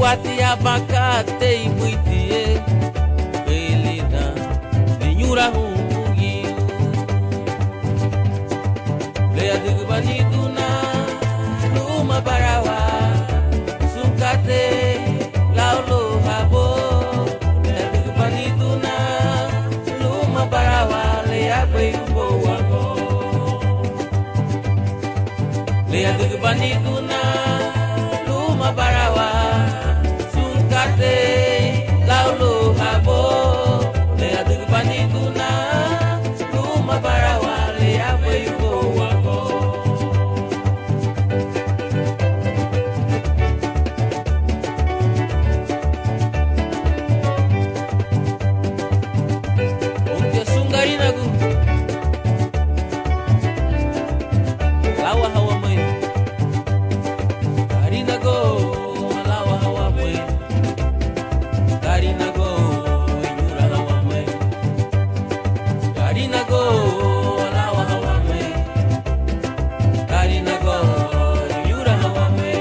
Wati abacate e muitie belida Ninyura hungi Lea digu baniduna Luma barawa Sungkate Laulo habo Lea digu baniduna Luma barawa Lea bayubo wako Lea digu baniduna Luma barawa Laulo habo Lea digu baniduna Luma barawa Lea bayubo wako Untia sungari nagu Lawa hawa mai Kari nago Lawa hawa mai Garinago, Inyura hawame. Garinago, alawa hawame. Garinago, Inyura hawame.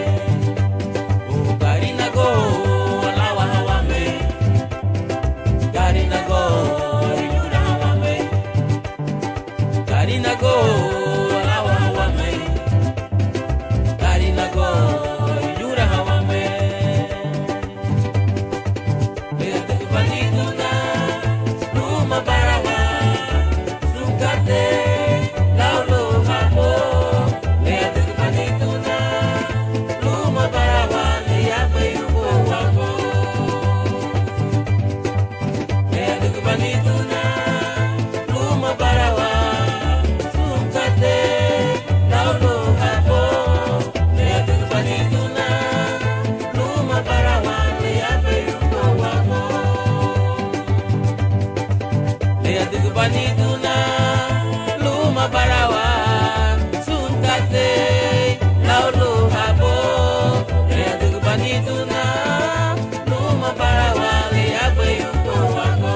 Oh, Garinago, alawa hawame. Garinago, Inyura hawame. Garinago, alawa hawame. Garinago, Inyura hawame. Baniduna, Luma barawa, Sungkate, Laulo habo, Lea digu baniduna, Luma barawa, Lea bayubo wako. Lea digu baniduna, Luma barawa, Sungkate, Laulo habo, Lea digu baniduna, Luma barawa, Lea bayubo wako. Lea digu baniduna Luma barawa Sungkate Laulo habo Lea digu baniduna Luma barawa Lea bayubo wako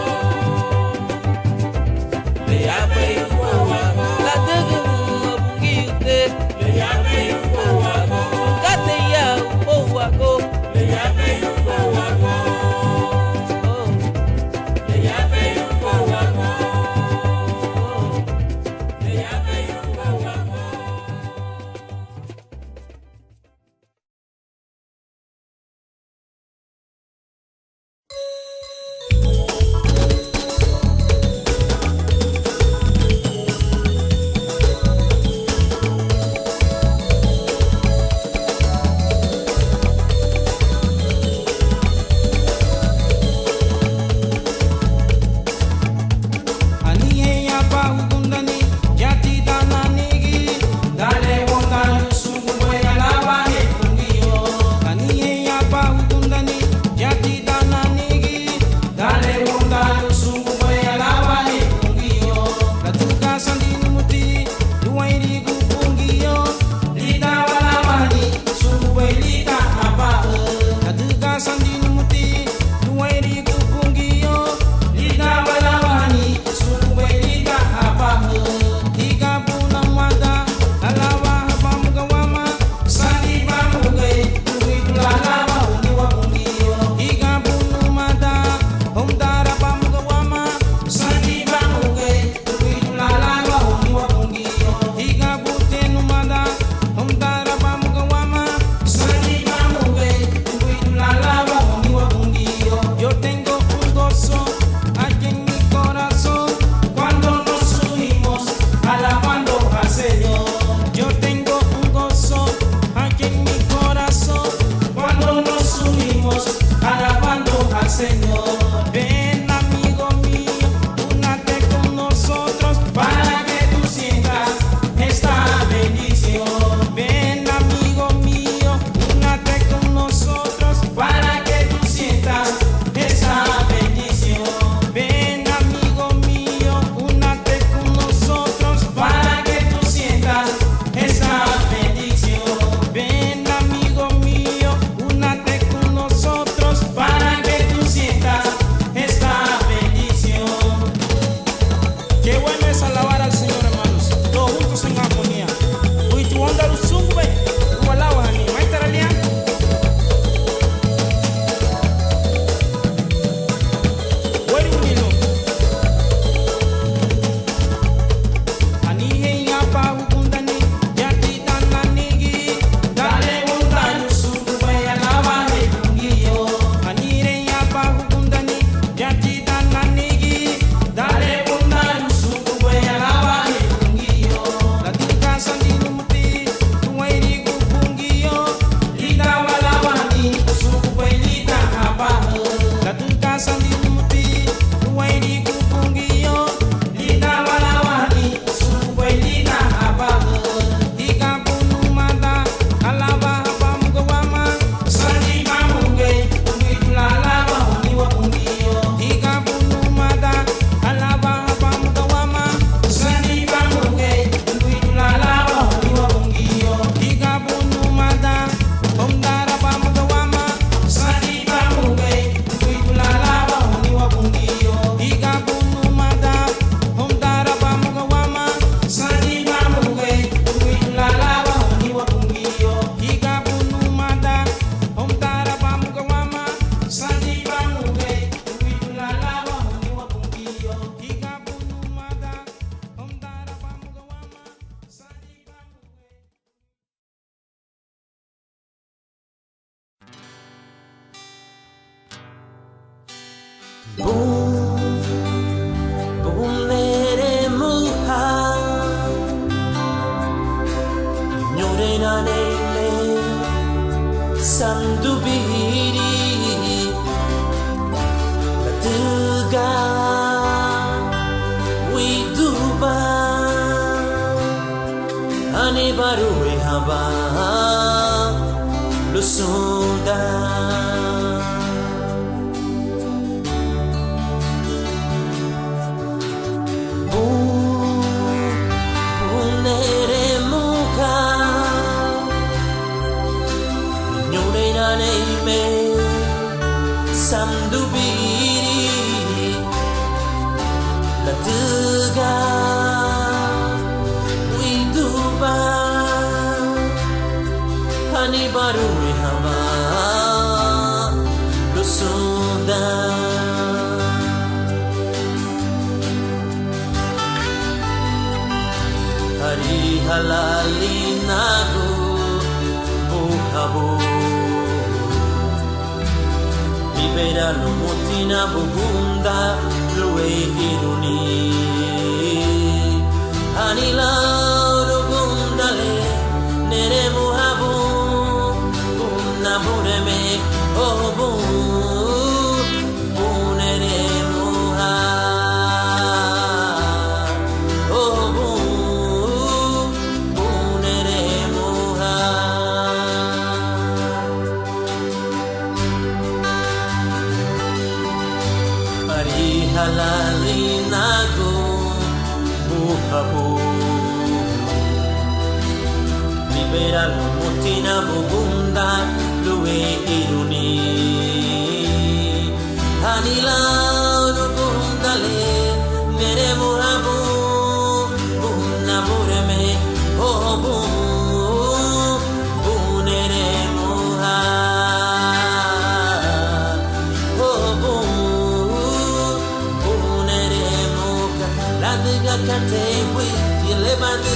Lea bayubo wako La digu bungi ute Lea bayubo wako Sungkate ya ubo wako Lea bayubo wako Lea bayubo wako Boom, boom, nere muha. Nyore na nele, sandubiri. Latuga, widuba. Ane baru haba, lusunda. Sandubiri Latuga Widuba Hani baru hama Lusunda Hari halali nagu Buhabu Libera lo mutina bubunda Lue iruni Anila lo bundale Nere muhabu Buna bureme Oh bu Bunere muha Oh bu Bunere muha Halali nagu buhabu Libera lo mutina bubunda Lue iruni Anila lo bundale Nere muhabu Buna bureme Oh bu Bunere muha Ladiga kante wi Yile bandu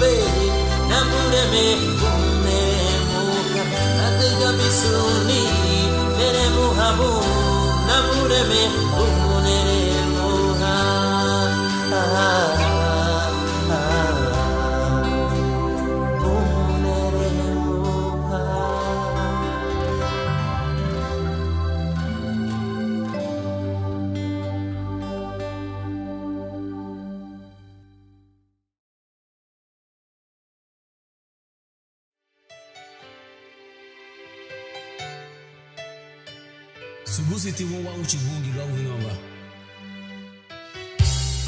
bedi Namure me Bunere muka Ladiga bisuni Nere muhabu Namure me Bunere muha Bunere muha Subusi tiwo wa uchibungi ga uyonga.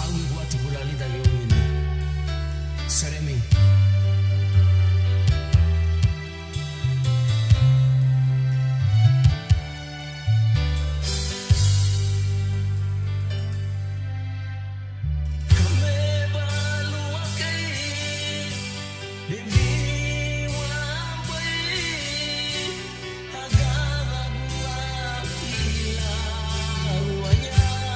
Awi kwa tibulali da yomini. Seremi. Yeah.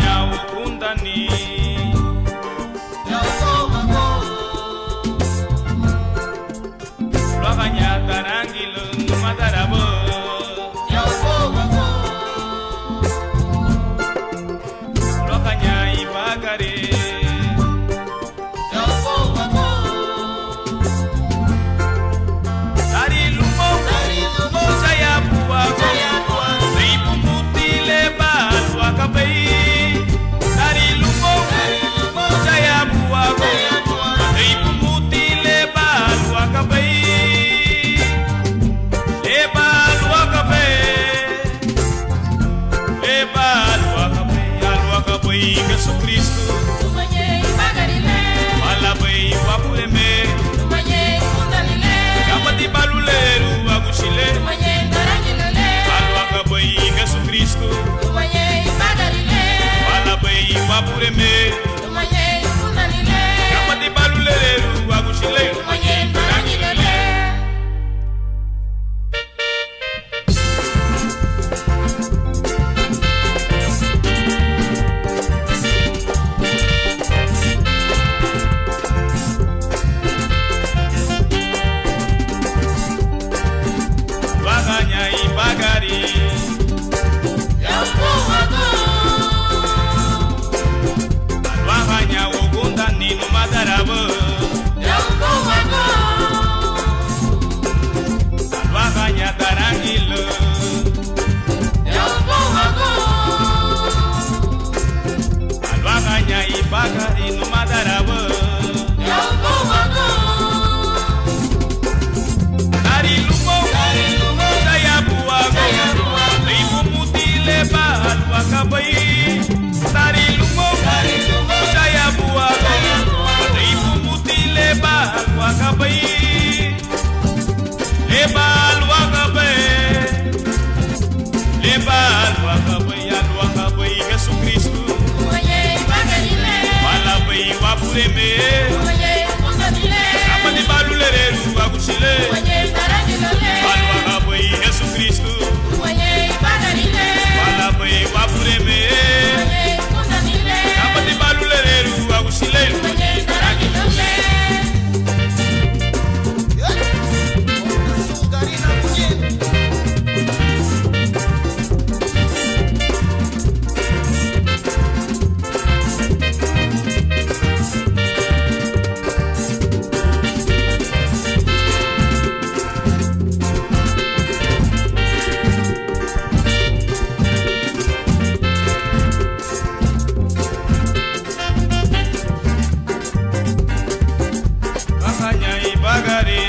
Lwaganya ukundani Lwaganya tarangilo madarabo Lwaganya ibagare Dari lumo saya buat Ibu mutile balu akabai Dari lumo saya buat Ibu mutile balu akabai Le balu akabai Alu akabai Yesus Kristus Malabai wapuleme Kapati baluleru agushile Alu akabai Yesus Kristus Malabai wapuleme Kapati baluleru agushile Lwaganya ibagari Lwaganya ukundani numadarabo Lwaganya tarangilo Lwaganya ibagari numadarabo Dari lumo saya buat Ibu mutile balu akabai Dari lumo saya buat Ibu mutile balu akabai Le balu akabai Alu akabai Yesus Kristus Malabai wapuleme Kapati baluleru agushile Alu akabai Yesus Kristus Malabai wapuleme Kapati baluleru agushile Lwaganya ibagare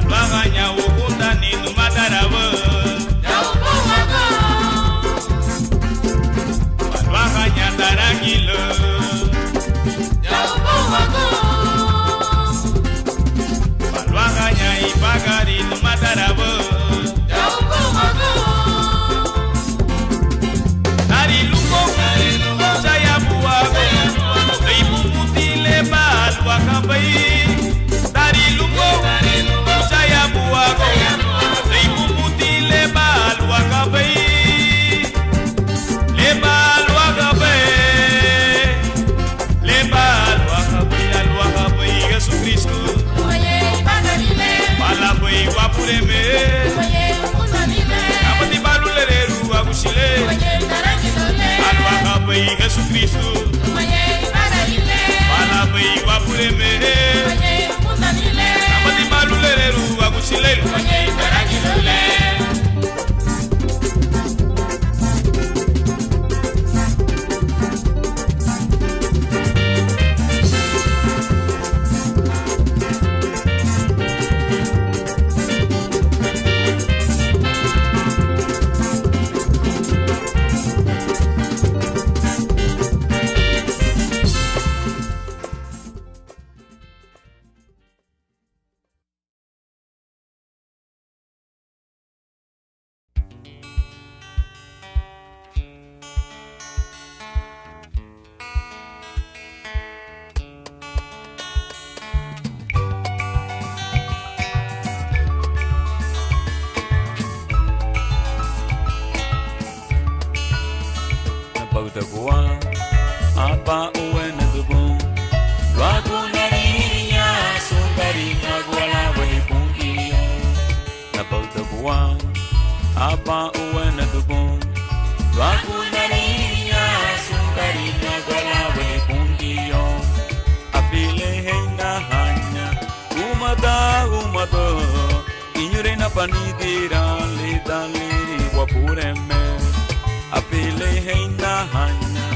Lwaganya ukundani numadarabo Lwaganya tarangilo Lwaganya ibagari numadarabo Dari lumo saya buat Ibu mutile balu akabai Dari lumo saya buat Ibu mutile balu akabai Le balu akabai Alu akabai Yesus Kristus Malabai wapuleme Kapati baluleru agushile Alu akabai Yesus Kristus Malabai wapuleme Kapati baluleru agushile Napautakuwa apa uwene dubung Luaku narinya sungkari ngagwala wehipungkiyo Napautakuwa apa uwene dubung Luaku narinya sungkari ngagwala wehipungkiyo Apile heina hanya umata Inyure na panidira lidaliri wapureme Apile heina hanya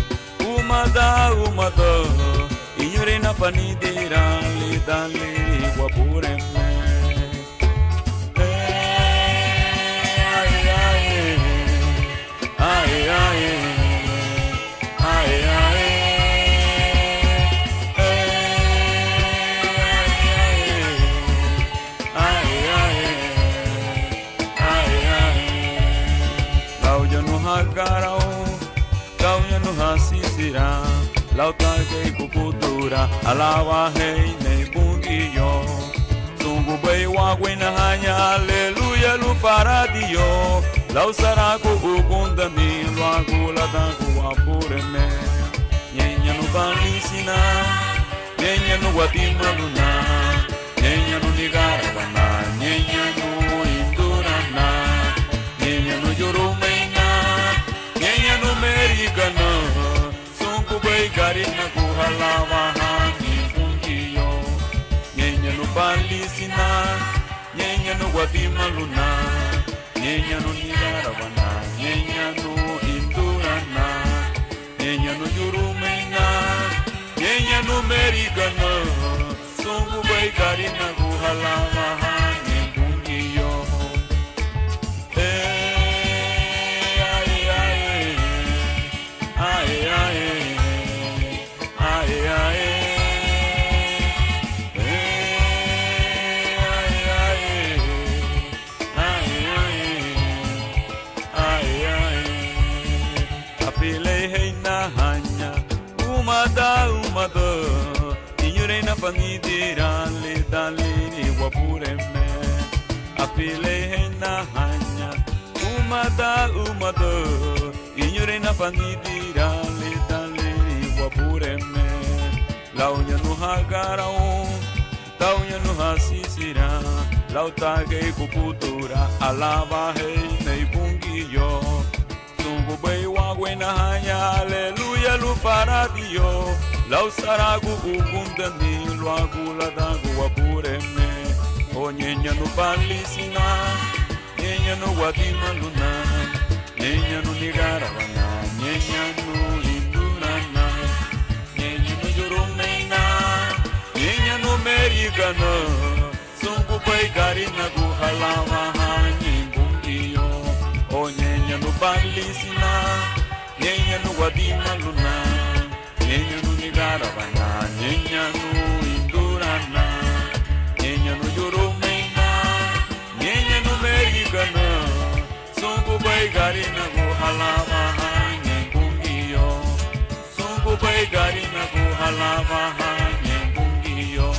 umata Inyure na panidira lidaliri wapureme Sisira, lautake kukutura, alawa hei nei bungiyo. Sungu bei wagwina hanya, aleluya lu faradio. Lau saraku ukunda mi, luaku lataku wapureme. Nyenya nu balisina, nyenya nu watimaluna, nyenya nu nigaragana, nyenya nu indurana, nyenya nu yurumeina, nyenya nu merigana. Karina kuhalawa hangi pungiyo Nyenya nu balisina Nyenya nu watimaluna Nyenya nu nigarawana Nyenya nu indurana Nyenya nu yurumeina Nyenya nu merigana Sungu bai karina kuhalawa hangi pungiyo Umada Inyure na panidira lidalini wapureme Apile hena hanya Umada Inyure na panidira lidalini wapureme Launya nu hagarao Taunya nu hasisira Lautage kukutura Alava hei nei bungiyo Sungu bei wagwena hanya Aleluya lu faradio Lau saragu ukundani Luagu ladagu wapureme O nyenya nu balisina Nyenya nu watimaluna Nyenya nu nigaravana Nyenya nu indurana Nyenya nu yurumeina Nyenya nu merigana Sungu bei karina kuhalawa hanyi bungiyo O nyenya nu balisina Nyenya nu watimaluna Nyenya nu nigaravana Nyenya nu indurana Nyenya nu yurumeina Nyenya nu merigana Sungu bai karina kuhalawa hanyi bungiyo Sungu bai karina kuhalawa hanyi bungiyo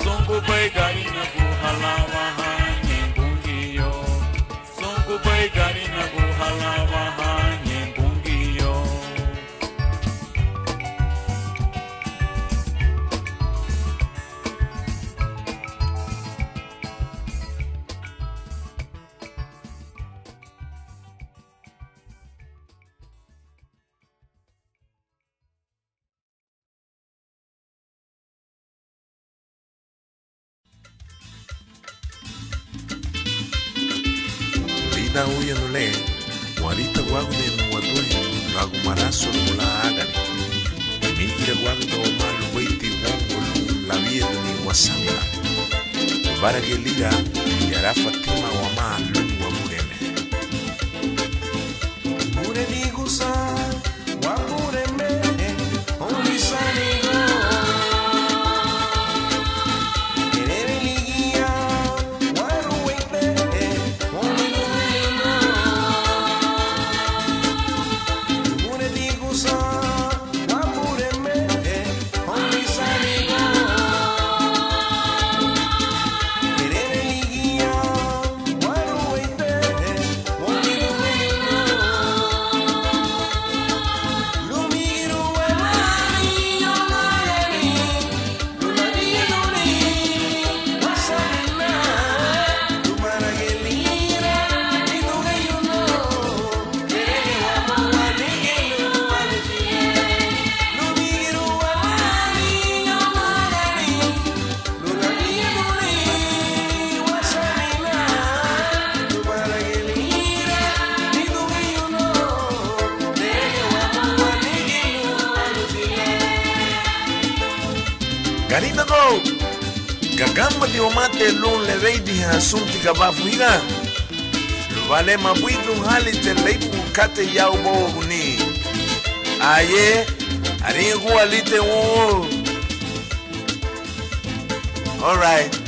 Sungu bai karina kuhalawa hanyi bungiyo Sungu bai karina kuhalawa hanyi bungiyo Lida uya nule Warita wagude nu wadui Ragu maraso nula agani Mikira wagude o malu waiti wongolu La vida ni wasamila Barage lida Yara Fatima wa malu wa mureme Mure digusa Wa mureme Omisanigo Karina go. Gagamba di omate lun le veidi hasunti kabafuiga. Vale mabuidu hali te leipu kate yau bo ni. Aye, ari gua lite wo. All right.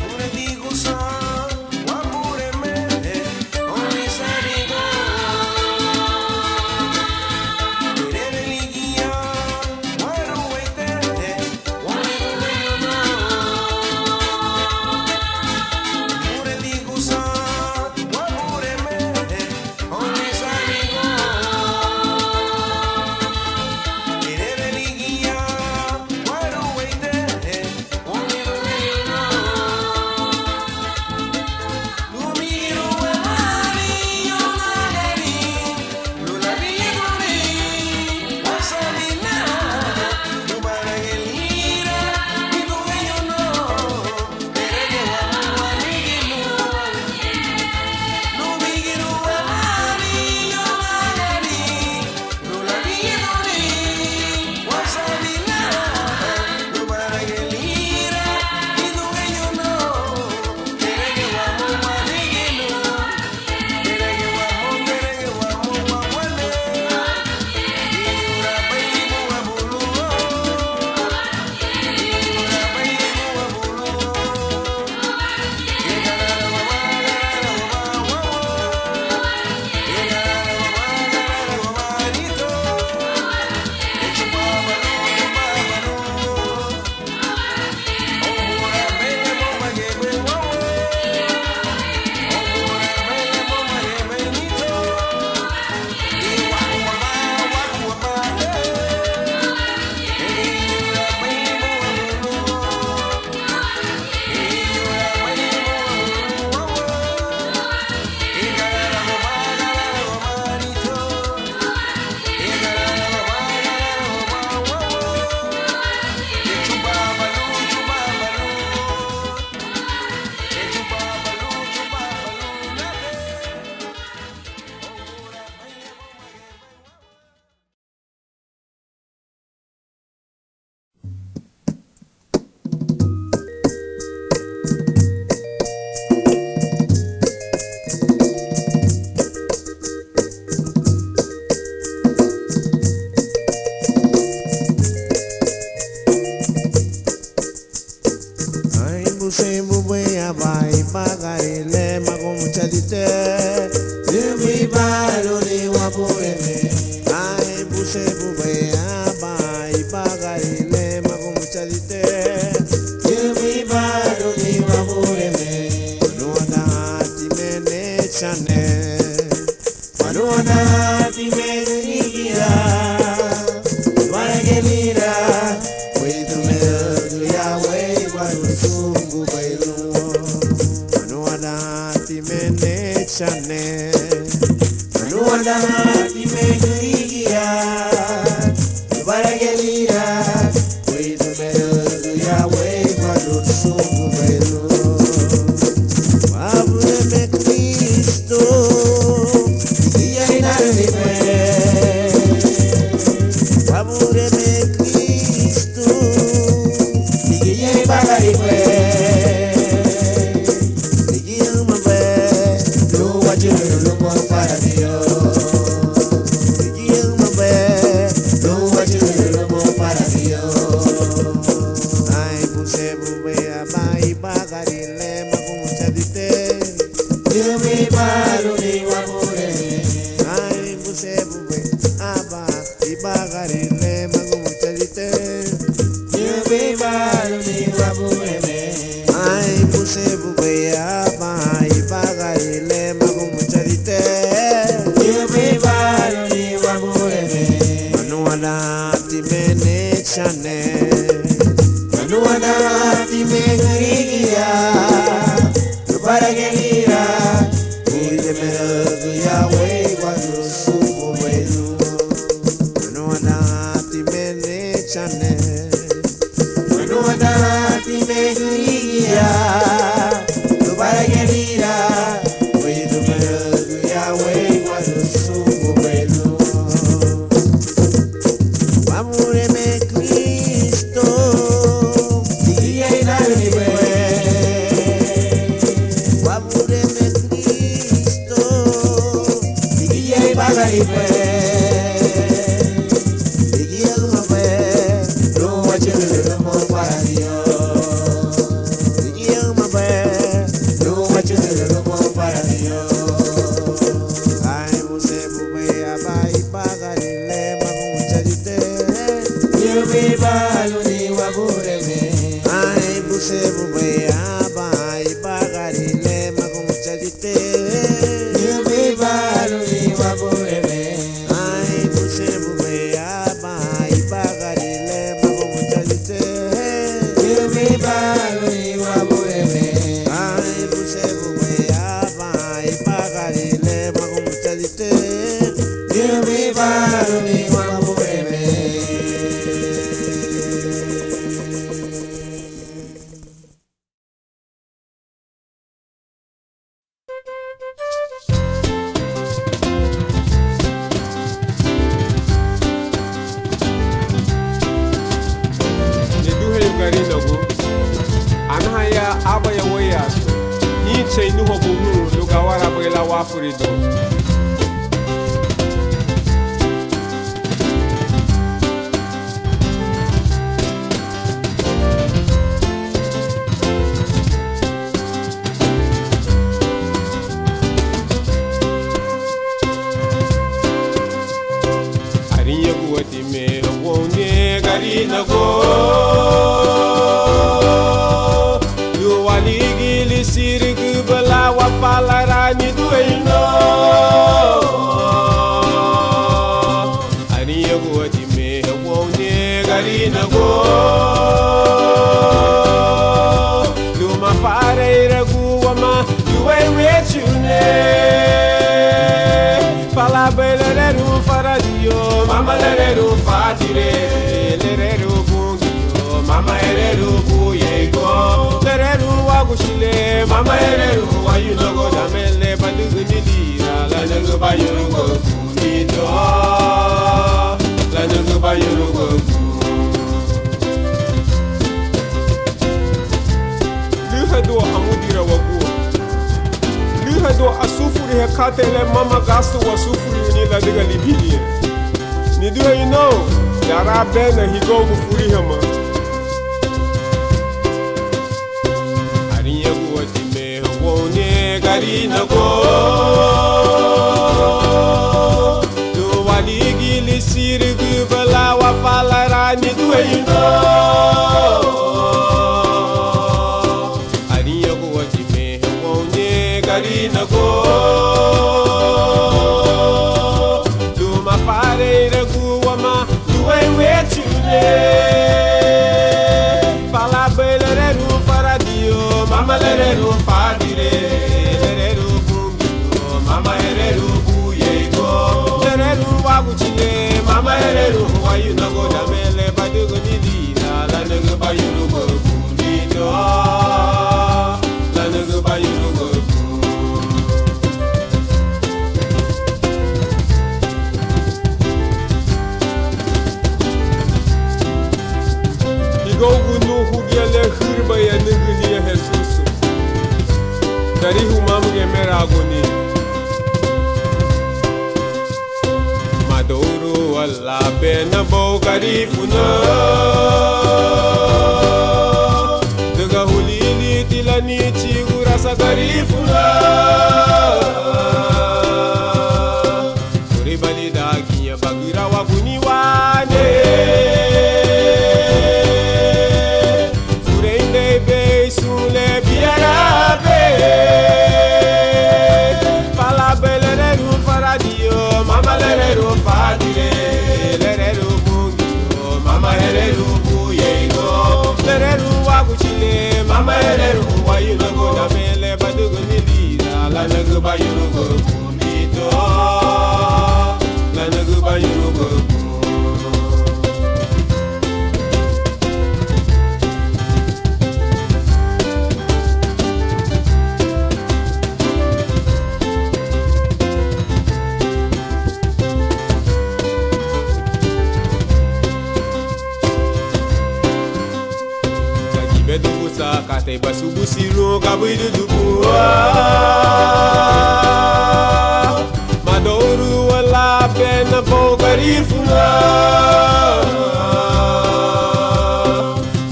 pena poucarifuna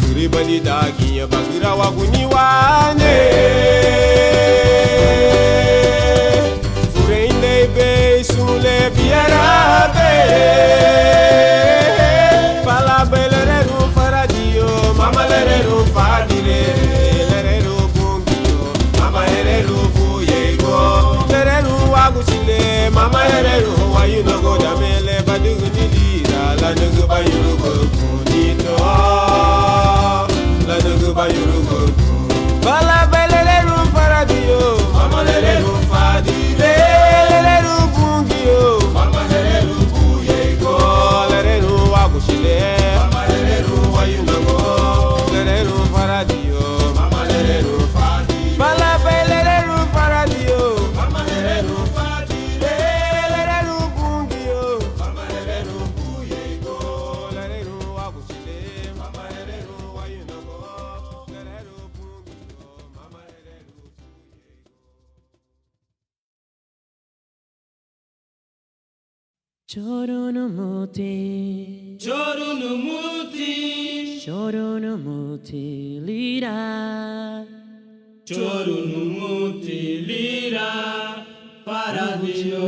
Suri bani daginya bagira waguni wane Fureinde be sule biara be Fala belereru faradio mama lereru fadile lereru bungio mama lereru buyego lereru wagusile mama lereru wayu no go damele badugu nilira la nugu bayuru go kunito la nugu bayuru go Fala belereru faradio mama lereru fadile lereru bungio mama lereru buyego lereru wagusile mama lereru wayu no go lereru faradio mama lereru fadile Fala belereru faradio mama lereru fadile lereru bungio mama lereru buyego lereru wagusile mama lereru wayu no go lereru bungio mama lereru Choronumuti, Chorunumuti, choronumuti lira, Chorunumuti lira, Faradio.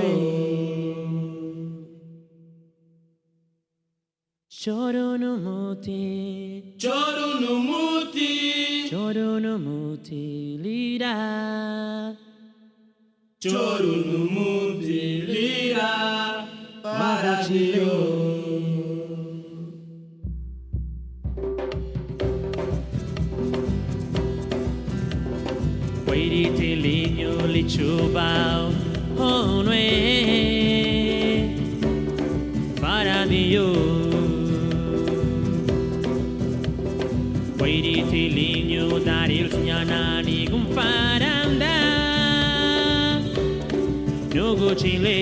choronumuti, Chorunumuti, choronumuti lira, Chorunumuti lira, Faradio. Wairi te linho li chubao honwe Faradio. Wairi te linho daril signanani gum faranda Nogo chile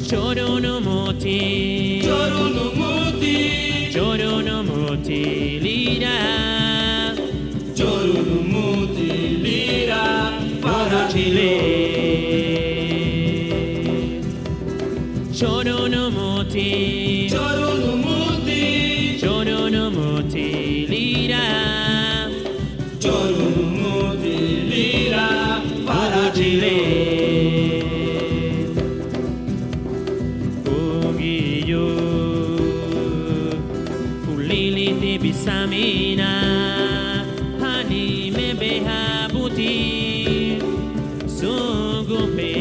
Choronumuti, Chorunumuti, choronumuti lira, Chorunumuti lira, chile. Faradio. Choronumuti, Chorunumuti, choronumuti lira, Chorunumuti lira, Faradio. chile. Ogiyo, ulili te bisamina, hani me behabuti, sugumbe.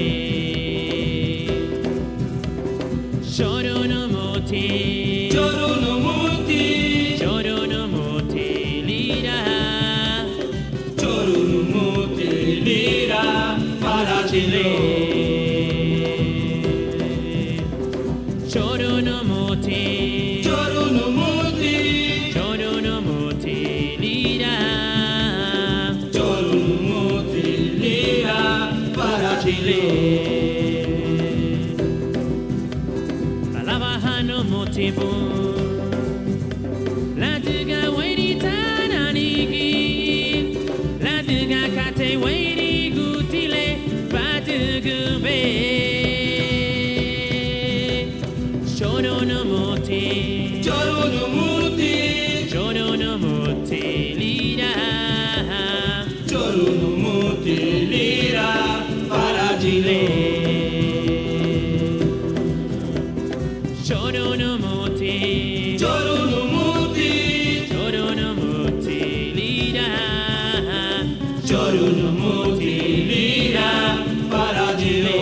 Choronumuti, Chorunumuti, choronumuti lira, Chorunumuti lira, Faradio. choronumuti, Chorunumuti, choronumuti lira, Chorunumuti lira, Faradio. Palavahano motivo, la duga wairita nanigi, la duga kate wairi gutile, batugube. Choronumuti, Chorunumuti, choronumuti lira, Chorunumuti lira, Faradio. choronumuti, Chorunumuti, choronumuti lira, Chorunumuti lira, Faradio.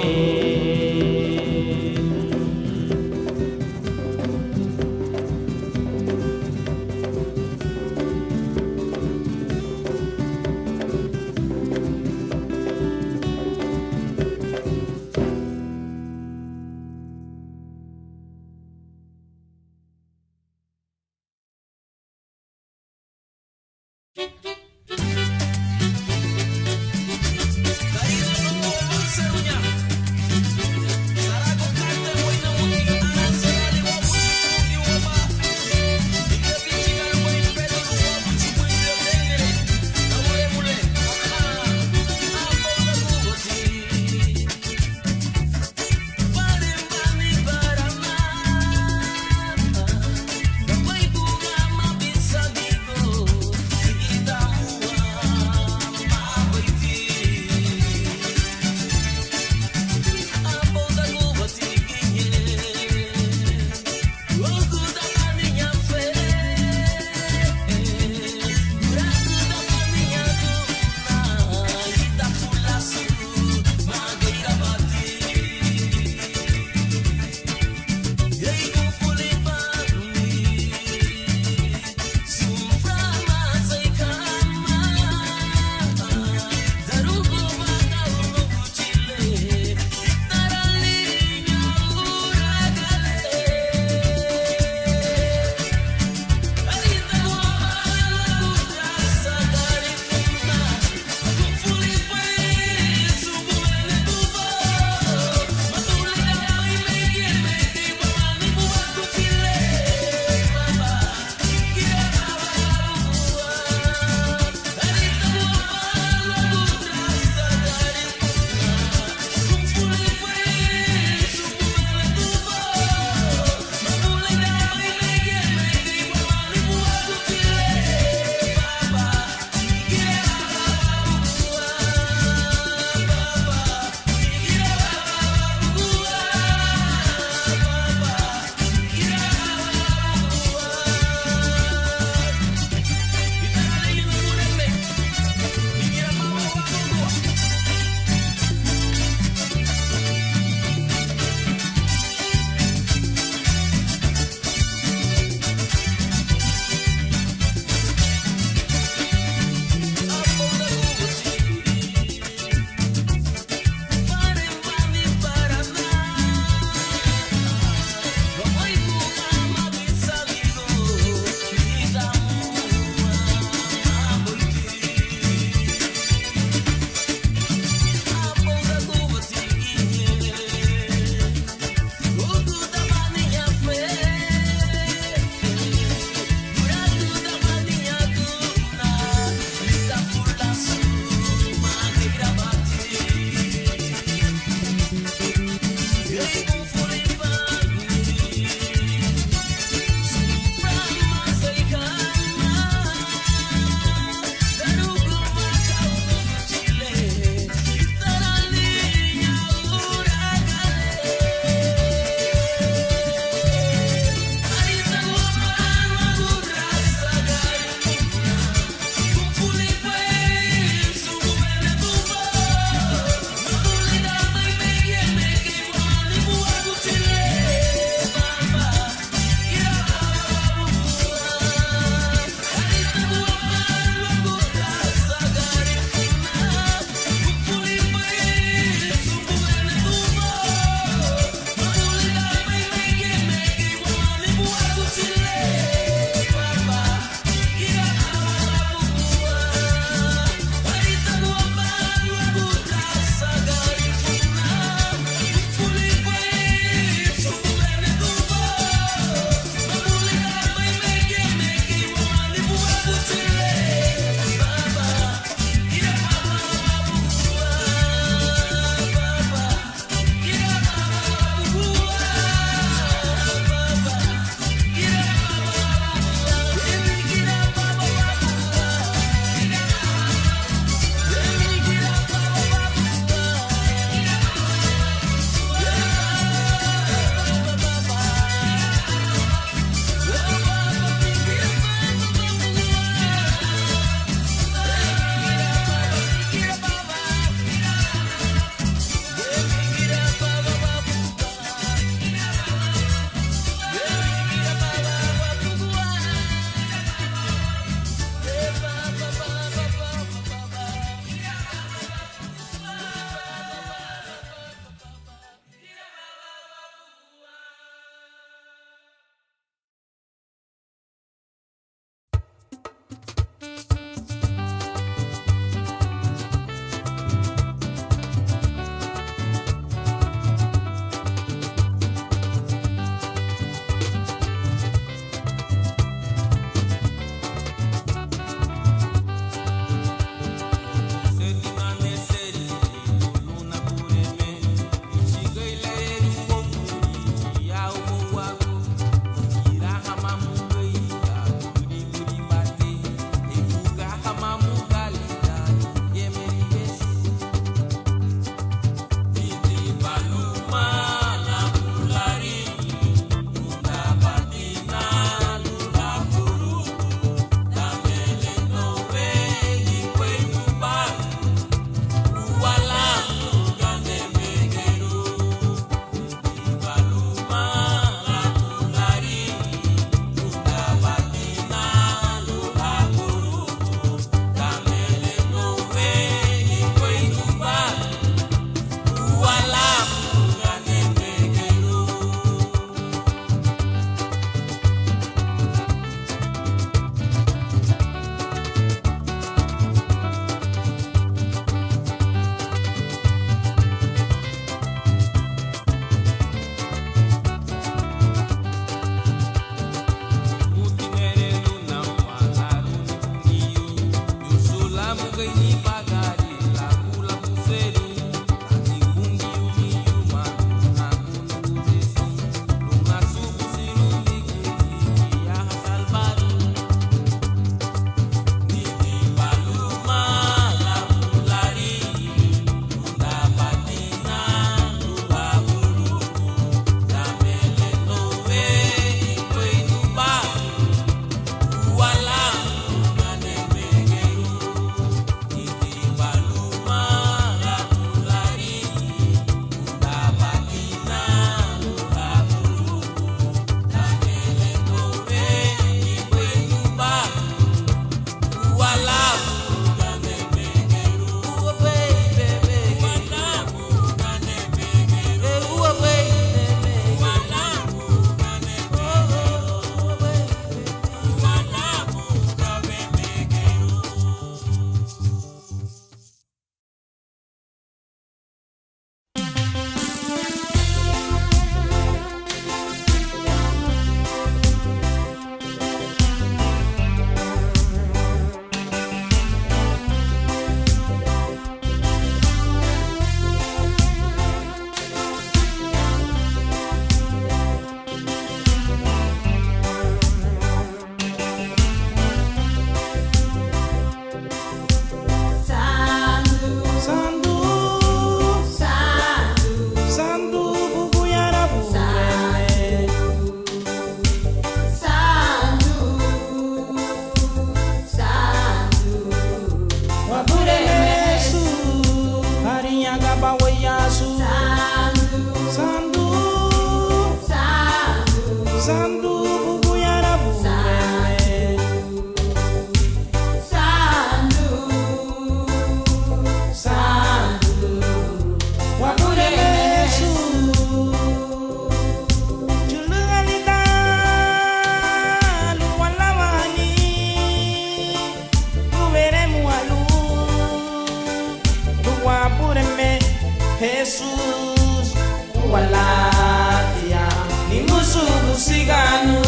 walatia ni musugu siganu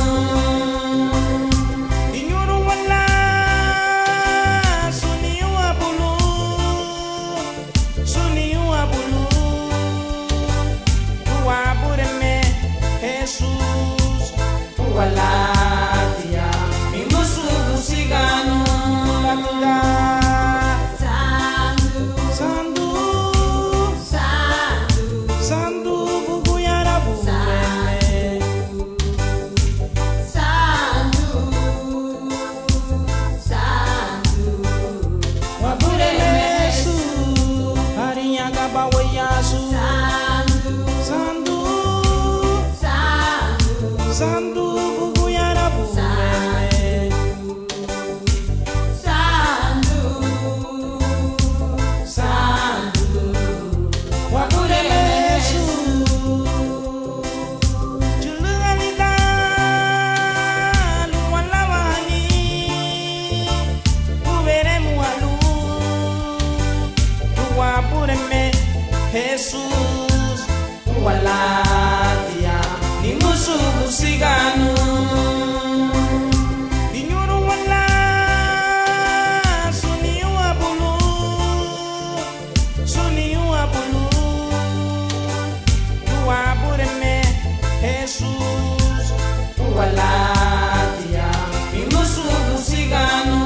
inyuru wala suni wa bulu wa bureme Jesus walatia ni musugu siganu Jesus walatia ni musugu siganu inyuru wala suni wa bulu wa bureme Jesus walatia ni musugu siganu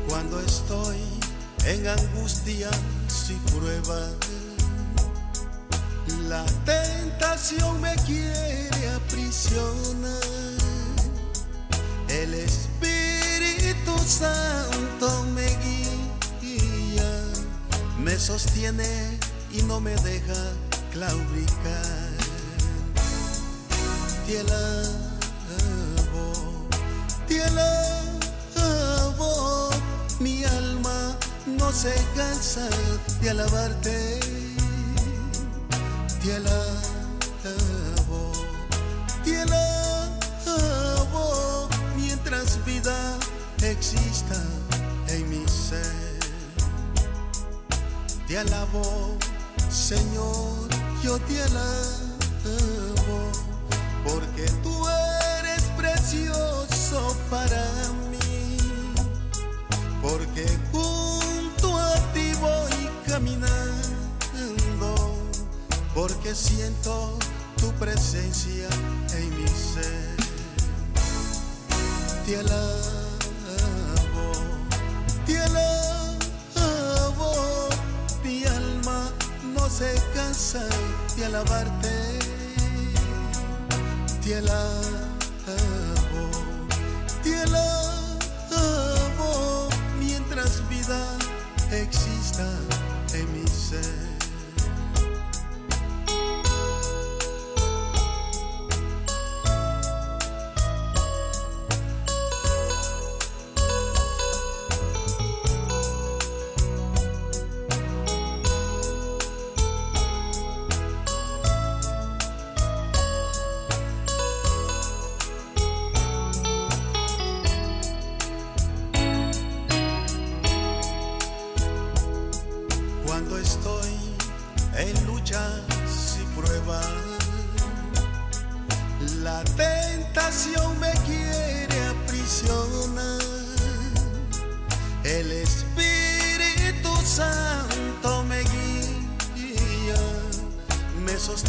Cuando estoy en angustias y pruebas, la tentación me quiere aprisionar. El Espíritu Santo me guía, me sostiene y no me deja claudicar. Te alabo, mi alma no se cansa de alabarte. Te alabo, mientras vida exista en mi ser. Te alabo, Señor, yo te alabo, porque tú eres precioso para mí, porque junto a ti voy caminando, porque siento tu presencia en mi ser. Te alabo, mi alma no se cansa de alabarte. Te alabo, mientras vida exista en mi ser.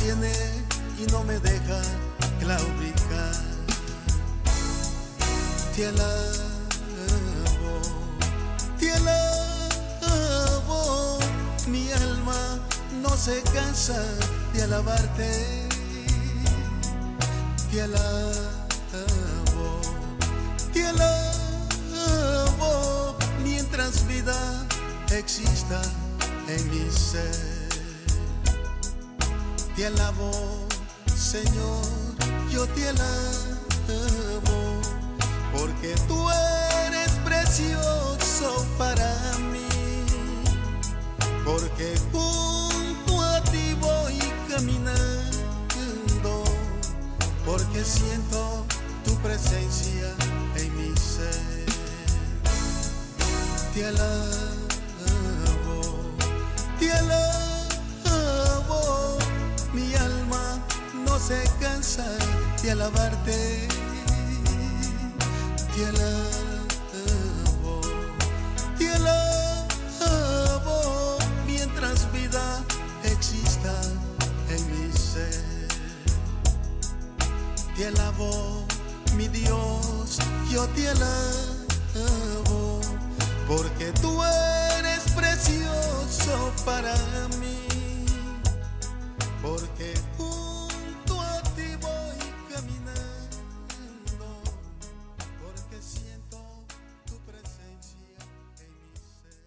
sostiene y no me deja claudicar. Te alabo, mi alma no se cansa de alabarte. Te alabo, mientras vida exista en mi ser. Te alabo, Señor, yo te alabo, porque tú eres precioso para mí, porque junto a ti voy caminando, porque siento tu presencia en mi ser. Te alabo, mi alma no se cansa de alabarte. Te alabo, mientras vida exista en mi ser. Te alabo, mi Dios, yo te alabo, porque tú eres precioso para mí, porque junto a ti voy caminando, porque siento tu presencia en mi ser.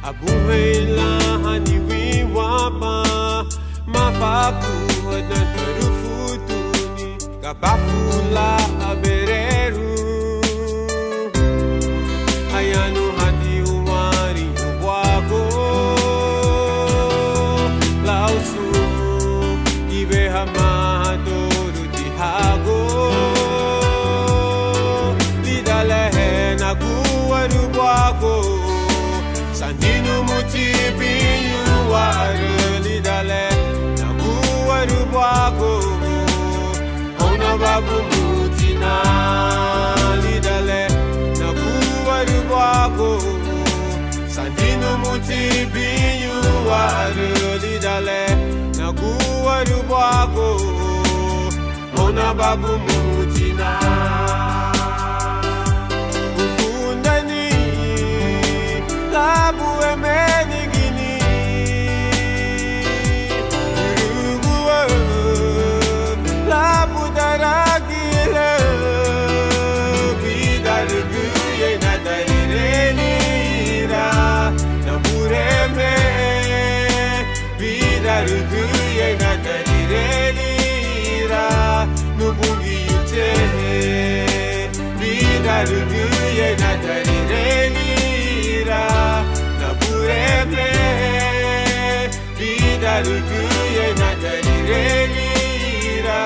Abuhay lahan iwiwapa, mafaku na darufutuni, kabafula abereru. Ayano hati umari uwago, lausu ibe hamadoru dihago, lidalehe na kuwaru wago. Sandino mutibinyu warli dale nakuwaru bwako ona babu mutina lidale nakuwaru bwako Sandino mutibinyu warli dale nakuwaru bwako ona babu mutina. Labu emenigini Uruguay Labu daragile Bidaruguye nadarirelira Namureme Bidaruguye nadarirelira Nubungi yute Bidaruguye nadarirelira Napureme Bidaruguye nadarirelira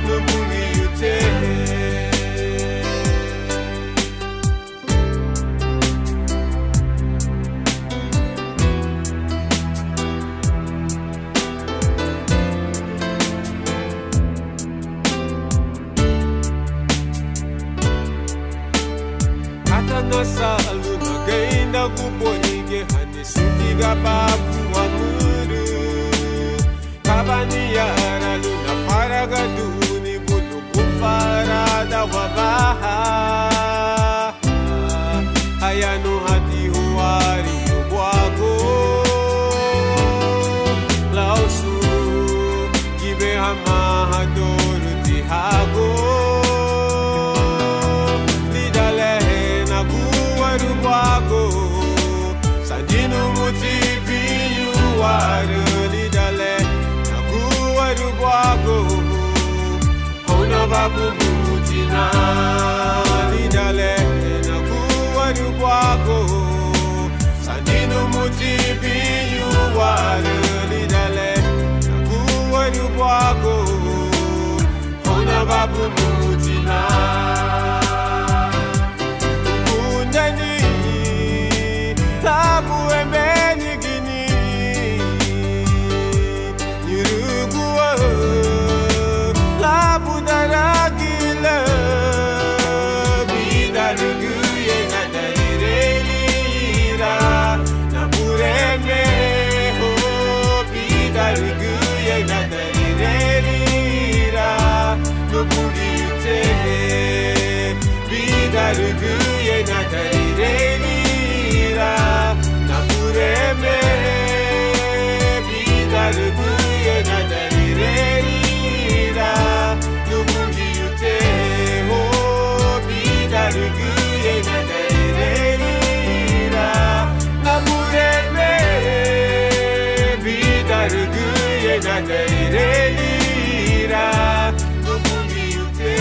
Nubungi yute. Nasalu magainda kuponige hanisutiga babu amuru kabani yara luna faraga duni bulu kufarada wabaha ayanu hati huari ubwago lausu gibe hama hadoru tihago Sandino mutibinyu warli dale nakuwaru bwako ona babu mutina lidale nakuwaru bwako Sandino mutibinyu warli dale nakuwaru bwako ona babu mutina. ruguye na tarirelira na pureme vida ruguye na tarirelira numungi ute ho vida ruguye na tarirelira na pureme vida ruguye na tarirelira numungi ute.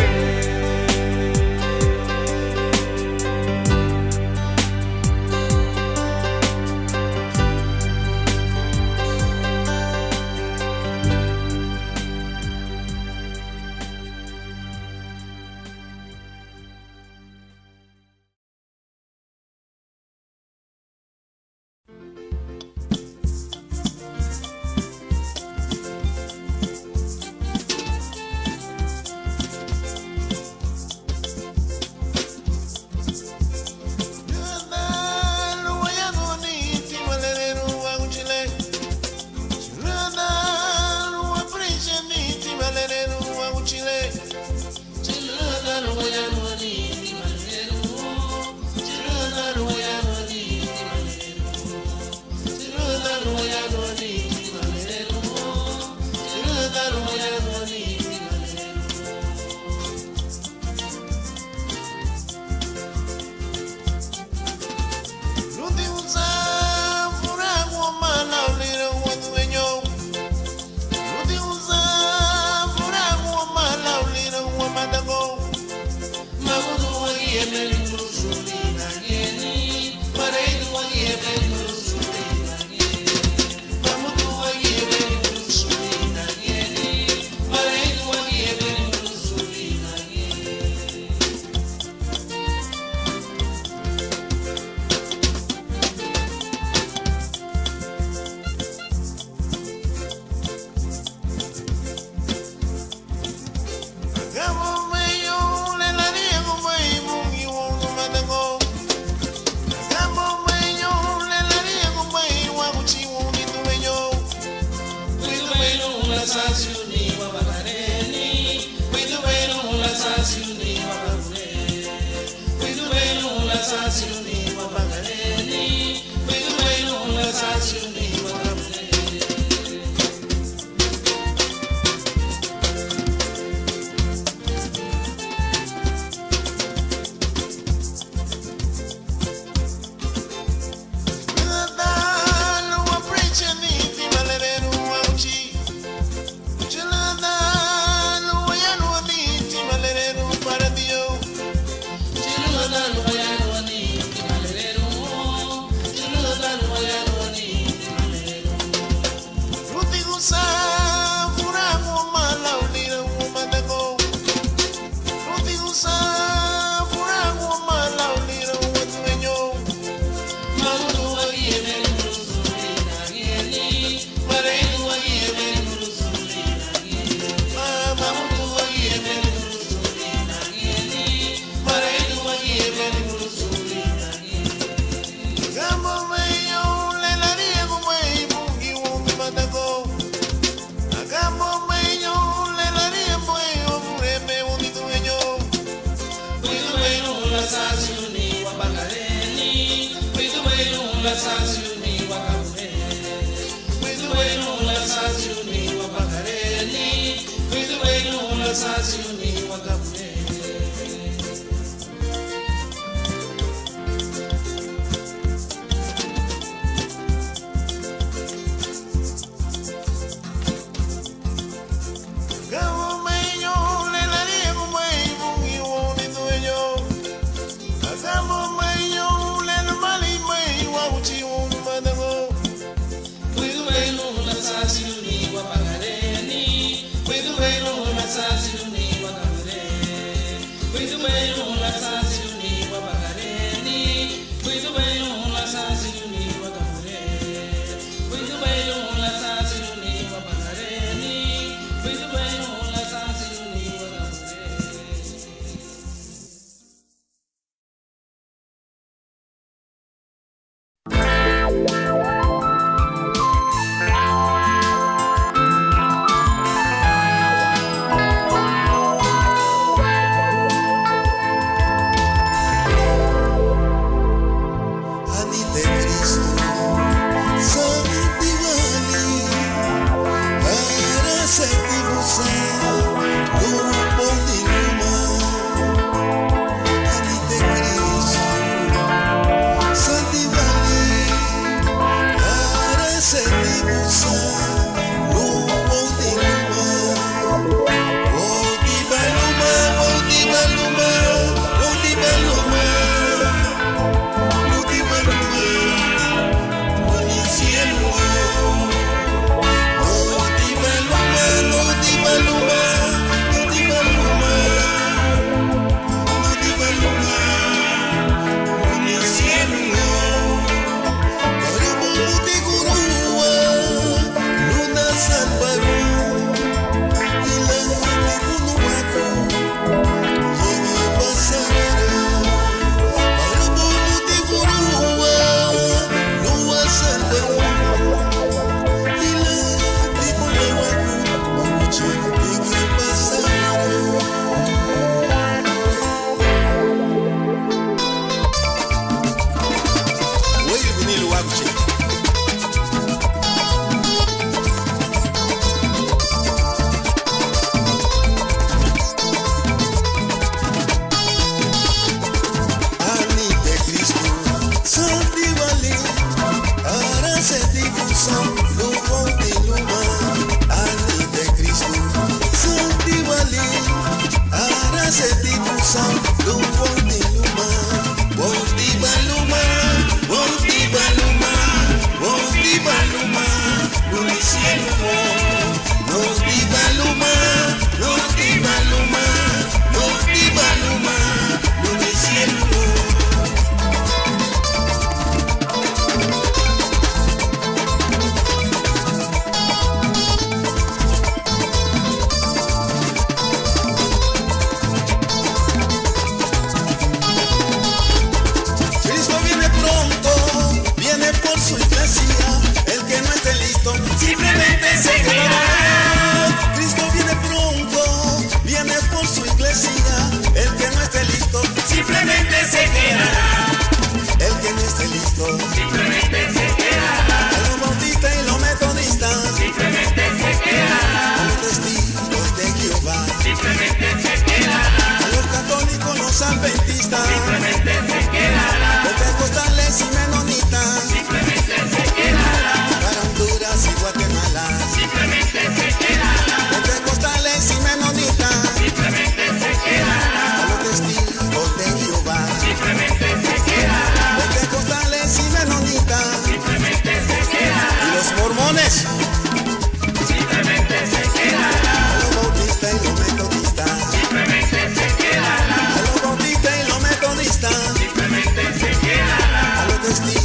Simplemente se queda. A los testigos